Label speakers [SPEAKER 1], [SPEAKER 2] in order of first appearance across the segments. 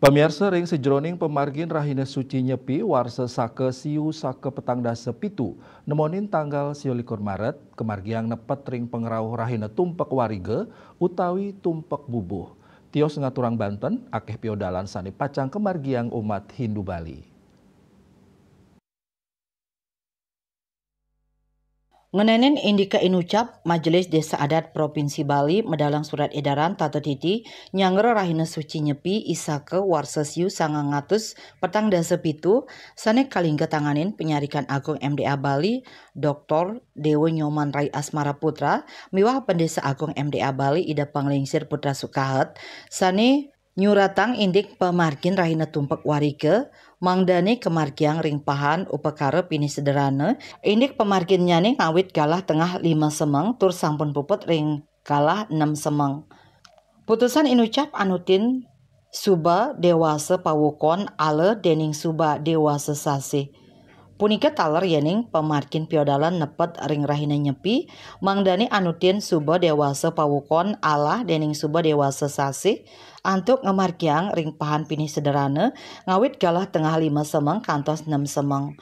[SPEAKER 1] Pamirsa ring sejroning pemargin rahina suci nyepi warsa sake siu sake petang dasa pitu nemonin tanggal 21 Maret kemargiang nepet ring pengerau rahina tumpek warige utawi tumpek bubuh. Tios ngaturang Banten akeh piodalan sani pacang kemargiang umat Hindu Bali.
[SPEAKER 2] Ngenenen indika inucap Majelis Desa Adat Provinsi Bali medalang surat edaran Tata Titi nyangger rahina suci nyepi isake warsa siu 900 petang dasa pitu sane kalingga tanganin penyarikan Agung MDA Bali Dr. Dewa Nyoman Rai Asmara Putra miwah Pendesa Agung MDA Bali Ida Panglingsir Putra Sukahet sane nyuratang indik pemargin rahina tumpek warike mangdane kemargiang ringpahan upakara pini sederhana indik pemargin nyane ngawit galah tengah 5 semeng tur sampun puput ring galah 6 semeng. Putusan inucap anutin suba dewasa pawukon ale dening suba dewasa sasi. Punika taler yening pemargin piodalan nepet ring rahina nyepi mangdani anutin suba dewasa pawukon Allah dening suba dewasa sasi antuk ngemargiang ring pahan pini sederhana ngawit galah tengah 5 semeng kantos 6 semeng.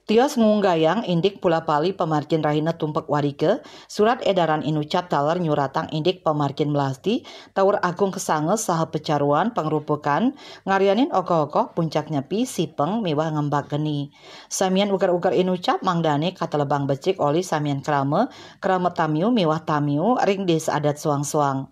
[SPEAKER 2] Tios ngunggayang indik pula pali pemargin rahina tumpek warike surat edaran inucap taler nyuratang indik pemargin melasti tawur agung kesange saha pecaruan pengrupukan ngarianin okoh-okoh puncak nyepi sipeng mewah ngembak geni. Samian ugar-ugar inucap mangdane katalebang becik oli samian krame tamiu mewah tamiu ring desa adat suang-suang.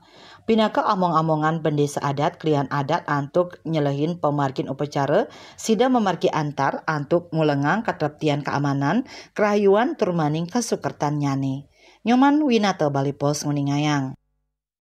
[SPEAKER 2] Pinaka among-amongan pendesa adat klian adat antuk nyelehin pemargin upacara sida memargi antar antuk ngulengang katreptian keamanan kerayuan turmaning kasukertan nyane. Nyoman Winata Bali Pos nguningayang.